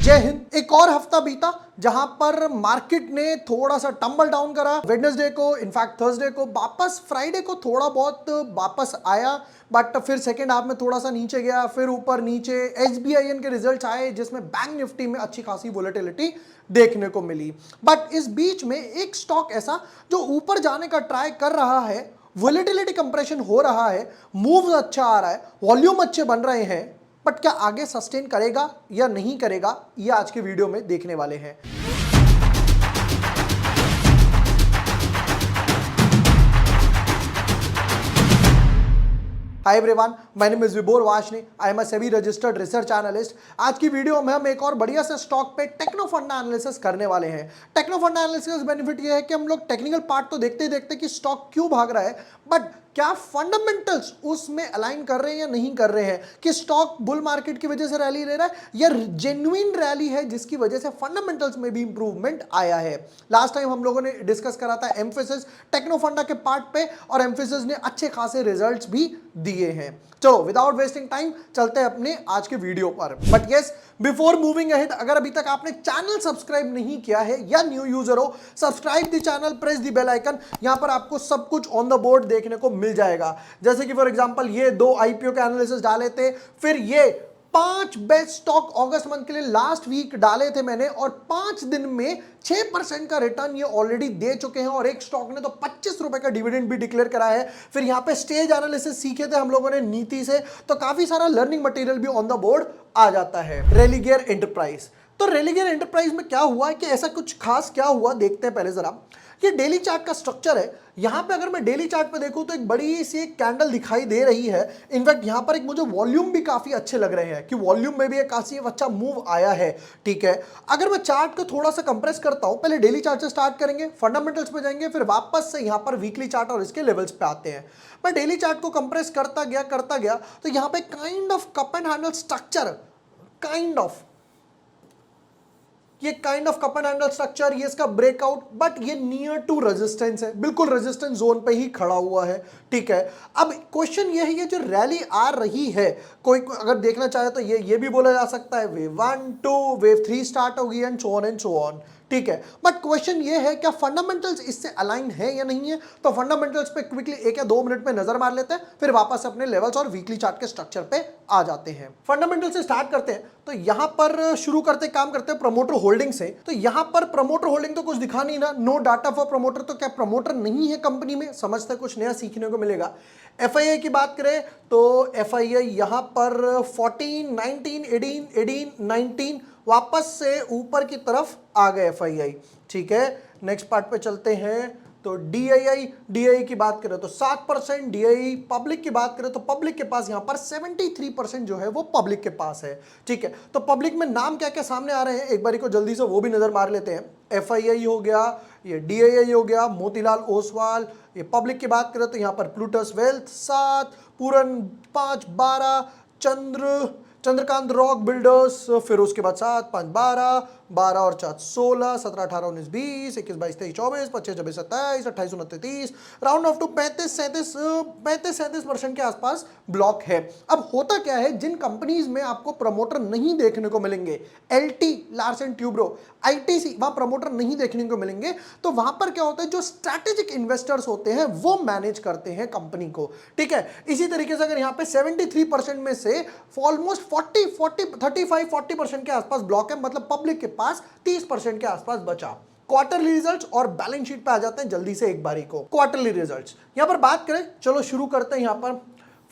जय हिंद। एक और हफ्ता बीता जहां पर मार्केट ने थोड़ा सा टंबल डाउन करा। वेडनेसडे को, इनफैक्ट थर्सडे को वापस, फ्राइडे को थोड़ा बहुत वापस आया, बट फिर सेकेंड हाफ में थोड़ा सा नीचे गया, फिर ऊपर नीचे। एसबीआईएन के रिजल्ट्स आए जिसमें बैंक निफ्टी में अच्छी खासी वोलेटिलिटी देखने को मिली। बट इस बीच में एक स्टॉक ऐसा जो ऊपर जाने का ट्राई कर रहा है, वोलेटिलिटी कंप्रेशन हो रहा है, मूव अच्छा आ रहा है, वॉल्यूम अच्छे बन रहे हैं, बट क्या आगे सस्टेन करेगा या नहीं करेगा, ये आज के वीडियो में देखने वाले हैं। Hi everyone, my name is Vibhor Varshney, I am a SEBI registered research analyst. आज की वीडियो में हम एक और बढ़िया से स्टॉक पे टेक्नो फंडा एनालिसिस करने वाले हैं। टेक्नो फंडा एनालिसिस का बेनिफिट ये है कि हम लोग टेक्निकल पार्ट तो देखते ही देखते कि स्टॉक क्यों भाग रहा है, बट क्या फंडामेंटल्स उसमें अलाइन कर रहे हैं या नहीं कर रहे हैं, कि स्टॉक बुल मार्केट की वजह से रैली ले रहा है या जेन्युइन रैली है जिसकी वजह से फंडामेंटल्स में भी इंप्रूवमेंट आया है। लास्ट टाइम हम लोगों ने डिस्कस करा था एम्फेसिस टेक्नो फंडा के पार्ट पे, और एम्फेसिस ने अच्छे खासे रिजल्ट्स भी दिए हैं। चलो विदाउट वेस्टिंग टाइम चलते हैं अपने आज के वीडियो पर। But yes, before moving ahead, अगर अभी तक आपने चैनल सब्सक्राइब नहीं किया है या न्यू यूजर हो, subscribe the channel, press the bell icon. यहां पर आपको सब कुछ ऑन द बोर्ड देखने को मिल जाएगा। जैसे कि फॉर एग्जांपल ये 2 आईपीओ के एनालिसिस डाले थे, फिर ये 5 बेस्ट स्टॉक अगस्त मंथ के लिए लास्ट वीक डाले थे मैंने, और 5 दिन में 6% का रिटर्न ये ऑलरेडी दे चुके हैं, और एक स्टॉक ने तो 25 रुपए का डिविडेंड भी डिक्लेयर करा है। फिर यहां पे स्टेज एनालिसिस सीखे थे हम लोगों ने नीति से, तो काफी सारा लर्निंग मटेरियल भी ऑन द बोर्ड आ जाता है। रेलिगेयर एंटरप्राइज, तो रेलिगेयर एंटरप्राइज में क्या हुआ है कि ऐसा कुछ खास क्या हुआ देखते हैं पहले जरा। ये डेली चार्ट का स्ट्रक्चर है। यहां पे अगर मैं डेली चार्ट पे देखूं तो एक बड़ी सी एक कैंडल दिखाई दे रही है। इनफैक्ट यहां पर एक मुझे वॉल्यूम भी काफी अच्छे लग रहे हैं कि वॉल्यूम में भी एक काफी अच्छा मूव आया है। ठीक है, अगर मैं चार्ट को थोड़ा सा कंप्रेस करता हूं, पहले डेली चार्ट से स्टार्ट करेंगे, फंडामेंटल्स पे जाएंगे, फिर वापस से यहां पर वीकली चार्ट और इसके लेवल्स पे आते हैं। मैं डेली चार्ट को कंप्रेस करता गया तो यहां पे kind of cup and handle structure, ये kind of cup and handle structure, ये इसका ब्रेकआउट, बट ये नियर टू रेजिस्टेंस है, बिल्कुल रेजिस्टेंस जोन पे ही खड़ा हुआ है। ठीक है, अब क्वेश्चन ये है, ये जो रैली आ रही है, कोई अगर देखना चाहे तो ये भी बोला जा सकता है वेव 1 2 वेव 3 स्टार्ट होगी एंड सो ऑन। ठीक है, बट क्वेश्चन ये है क्या फंडामेंटल्स इससे अलाइन है या नहीं है। तो फंडामेंटल्स पे क्विकली 1 या 2 मिनट में नजर मार लेते हैं, फिर वापस अपने लेवल्स और वीकली चार्ट के स्ट्रक्चर पे आ जाते हैं। फंडामेंटल से स्टार्ट करते हैं, तो यहां पर शुरू करते काम करते हैं प्रमोटर होल्डिंग से। तो यहां पर प्रमोटर होल्डिंग तो कुछ दिखा नहीं ना, नो डाटा फॉर प्रमोटर। तो क्या प्रमोटर नहीं है कंपनी में, समझते कुछ नया सीखने को मिलेगा। एफआईआई की बात करें तो एफआईआई यहां पर 14 19 18 19 वापस से ऊपर की तरफ आ गए एफआईआई। ठीक है, नेक्स्ट पार्ट पे चलते हैं। तो डीआई की बात करें तो 7%, डीआई पब्लिक की बात करें तो पब्लिक के पास यहां पर 73% जो है वो पब्लिक के पास है। ठीक है, तो पब्लिक में नाम क्या क्या सामने आ रहे हैं एक बारी को जल्दी से वो भी नजर मार लेते हैं। एफआईआई हो गया, ये डीआई हो गया, मोतीलाल ओसवाल। ये पब्लिक की बात करें तो यहां पर प्लूटस वेल्थ 7, पूरन 5 12, चंद्रकांत रॉक बिल्डर्स, फिर उसके बाद 7 5 12 12 और 4 16 17 18 19 20 21 22 23 24 25 26 27 28 29 30, राउंड ऑफ टू 35 37% के आसपास ब्लॉक है। अब होता क्या है, जिन कंपनीज में आपको प्रमोटर नहीं देखने को मिलेंगे, एलटी लार्सन ट्यूब्रो, आईटीसी, वहां प्रमोटर नहीं देखने को मिलेंगे, तो वहां पर क्या होता है, जो स्ट्रैटेजिक इन्वेस्टर्स होते हैं वो मैनेज करते हैं कंपनी को। ठीक है, इसी तरीके से अगर यहां पे 73% में से ऑलमोस्ट 35-40% के आसपास ब्लॉक है, मतलब पब्लिक के पास 30% के आसपास बचा। क्वार्टरली रिजल्ट्स और बैलेंस शीट पे आ जाते हैं जल्दी से एक बारी को। क्वार्टरली रिजल्ट्स यहां पर बात करें, चलो शुरू करते हैं। यहां पर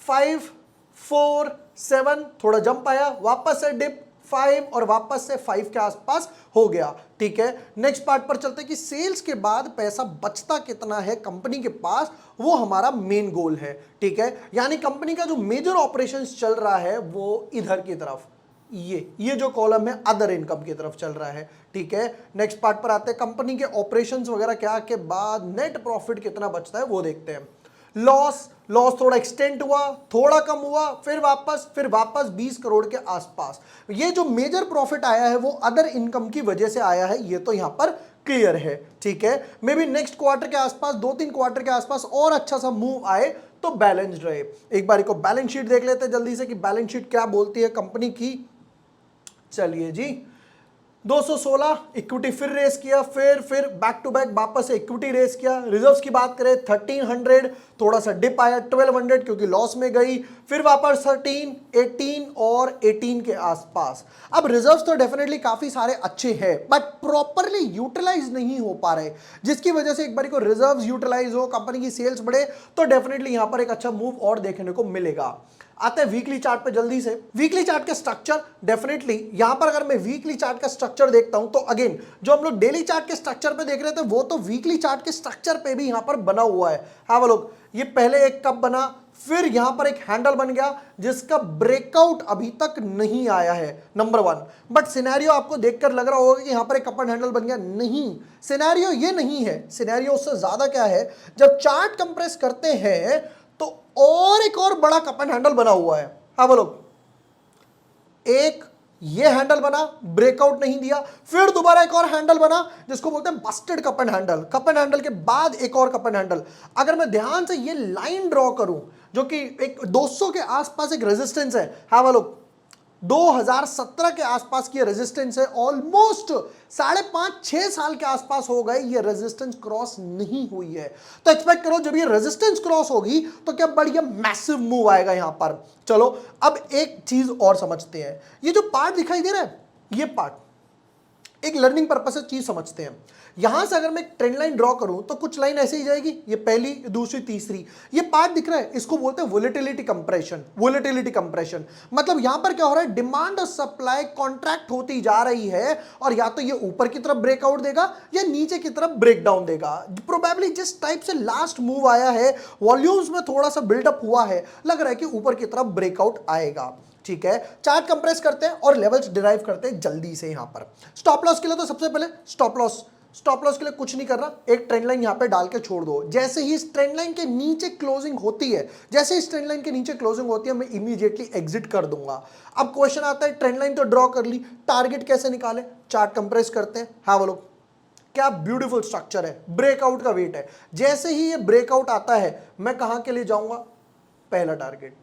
5 4 7 थोड़ा जंप आया, वापस से डिप 5 और वापस से 5 के आसपास हो गया। ठीक है, नेक्स्ट पार्ट पर चलते हैं कि सेल्स के बाद पैसा बचता कितना है कंपनी के पास, वो हमारा मेन गोल है। ठीक है, यानी कंपनी का जो मेजर ऑपरेशंस चल रहा है वो इधर की तरफ, ये जो कॉलम है अदर इनकम की तरफ चल रहा है। ठीक है, नेक्स्ट पार्ट पर आते हैं, कंपनी के ऑपरेशंस वगैरह क्या के बाद नेट प्रॉफिट कितना बचता है वो देखते हैं। लॉस थोड़ा एक्सटेंड हुआ, थोड़ा कम हुआ, फिर वापस 20 करोड़ के आसपास। ये जो मेजर प्रॉफिट आया है वो अदर इनकम की वजह से आया है, ये तो यहां पर क्लियर है। ठीक है, मे बी नेक्स्ट क्वार्टर के आसपास, 2-3 क्वार्टर के आसपास और अच्छा सा मूव आए तो बैलेंस्ड रहे। एक बारी को बैलेंस शीट देख लेते हैं जल्दी से कि बैलेंस शीट क्या बोलती है कंपनी की। चलिए जी, 216 इक्विटी फिर रेस किया, फिर बैक टू बैक वापस से इक्विटी रेस किया। रिजर्व्स की बात करें 1300, थोड़ा सा डिप आया 1200 क्योंकि लॉस में गई, फिर वापस 13, 18 और 18 के आसपास। अब रिजर्व्स तो डेफिनेटली काफी सारे अच्छे हैं बट प्रॉपरली यूटिलाइज नहीं हो पा रहे, जिसकी वजह से एक बार को रिजर्व्स यूटिलाइज हो, कंपनी की सेल्स बढ़े तो डेफिनेटली यहां पर एक अच्छा मूव और देखने को मिलेगा। आते हैं वीकली चार्ट पे जल्दी से। वीकली चार्ट के स्ट्रक्चर डेफिनेटली यहां पर अगर मैं वीकली चार्ट का स्ट्रक्चर देखता हूं तो अगेन जो हम लोग डेली चार्ट के स्ट्रक्चर पे देख रहे थे वो तो वीकली चार्ट के स्ट्रक्चर पे भी यहां पर बना हुआ है। हाँ वो लोग, ये पहले एक कप बना, फिर यहां पर एक हैंडल बन गया जिसका ब्रेकआउट अभी तक नहीं आया है, नंबर 1। बट सिनेरियो आपको देखकर लग रहा होगा कि यहां पर एक कप एंड हैंडल बन गया, नहीं, सिनेरियो ये नहीं है। सिनेरियो उससे ज्यादा क्या है, जब चार्ट कंप्रेस करते हैं तो और एक और बड़ा कप एंड हैंडल बना हुआ है। हाँ बोलो, एक ये हैंडल बना, ब्रेकआउट नहीं दिया, फिर दोबारा एक और हैंडल बना जिसको बोलते हैं Busted cup and handle. Cup and handle के बाद एक और कप एंड हैंडल। अगर मैं ध्यान से ये लाइन ड्रॉ करूं जो कि एक 200 के आसपास एक रेजिस्टेंस है, हाँ बोलो 2017 के आसपास की रेजिस्टेंस है, ऑलमोस्ट 5.5-6 साल के आसपास हो गए ये रेजिस्टेंस क्रॉस नहीं हुई है। तो एक्सपेक्ट करो जब ये रेजिस्टेंस क्रॉस होगी तो क्या बढ़िया मैसिव मूव आएगा यहां पर। चलो अब एक चीज और समझते हैं, ये जो पार्ट दिखाई दे रहा है, ये पार्ट एक लर्निंग पर्पस से चीज समझते हैं। यहां से अगर मैं एक ट्रेंड लाइन ड्रॉ करूं तो कुछ लाइन ऐसे ही जाएगी, ये पहली, दूसरी, तीसरी, ये पार्ट दिख रहा है, इसको बोलते हैं वोलेटिलिटी कंप्रेशन। वोलेटिलिटी कंप्रेशन मतलब यहां पर क्या हो रहा है, डिमांड और सप्लाई कॉन्ट्रैक्ट होती जा रही है और या तो ये ऊपर की तरफ ब्रेकआउट देगा या नीचे की तरफ ब्रेकडाउन देगा। प्रोबेबली जिस टाइप से लास्ट मूव आया है, वॉल्यूम्स में थोड़ा सा बिल्डअप हुआ है, लग रहा है कि ऊपर की तरफ ब्रेकआउट आएगा। ठीक है, चार्ट कंप्रेस करते हैं और लेवल्स डिराइव करते हैं जल्दी से। यहां पर स्टॉप लॉस के लिए तो सबसे पहले स्टॉप लॉस के लिए कुछ नहीं करना, एक ट्रेंड लाइन यहां पे डाल के छोड़ दो। जैसे ही इस ट्रेंड लाइन के नीचे क्लोजिंग होती है, जैसे इस ट्रेंड लाइन के नीचे क्लोजिंग होती है, मैं इमीडिएटली एग्जिट कर दूंगा। अब क्वेश्चन आता है, ट्रेंड लाइन तो ड्रॉ कर ली, टारगेट कैसे निकाले, चार्ट कंप्रेस करते हैं। हाँ बोलो, क्या ब्यूटीफुल स्ट्रक्चर है, ब्रेकआउट का वेट है। जैसे ही ये ब्रेकआउट आता है मैं कहां के लिए जाऊंगा, पहला टारगेट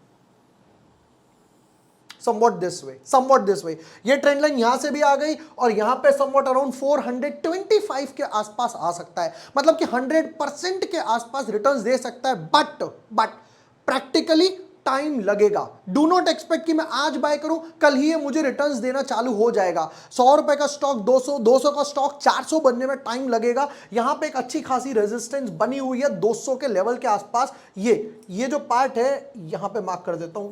somewhat this way। ये ट्रेंड लाइन यहां से भी आ गई और यहां पे somewhat around 425 के आसपास आ सकता है, मतलब कि 100% के आसपास रिटर्न्स दे सकता है। बट प्रैक्टिकली टाइम लगेगा। डू नॉट एक्सपेक्ट कि मैं आज बाय करूं कल ही ये मुझे रिटर्न्स देना चालू हो जाएगा। 100 रुपए का स्टॉक 200 का स्टॉक 400 बनने में टाइम लगेगा। यहां पे एक अच्छी खासी रेजिस्टेंस बनी हुई है 200 के लेवल के आसपास। ये जो पार्ट है यहां पे मार्क कर देता हूं,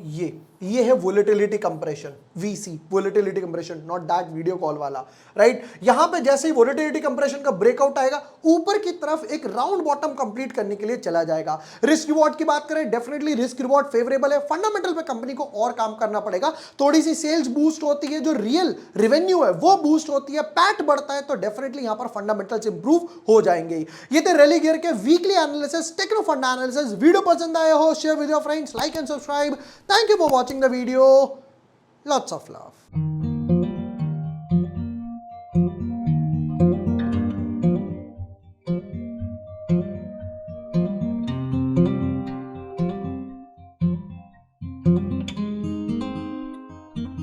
ये है volatility compression, VC, volatility compression, not that video call वाला, राइट। यहां पे जैसे ही वोलेटिलिटी कंप्रेशन का ब्रेकआउट आएगा, ऊपर की तरफ एक राउंड बॉटम कंप्लीट करने के लिए चला जाएगा। रिस्क रिवॉर्ड की बात करें, डेफिनेटली रिस्क रिवॉर्ड फेवरेबल है। फंडामेंटल पे कंपनी को और काम करना पड़ेगा, थोड़ी सी सेल्स बूस्ट होती है, जो रियल रेवेन्यू है वो बूस्ट होती है, पैट बढ़ता है, तो डेफिनेटली यहां पर फंडामेंटल्स इंप्रूव हो जाएंगे। ये थे रैली गियर के weekly analysis, techno fund analysis. Video पसंद आया हो, share with your friends, like and subscribe. Thank you for watching the video. Lots of love.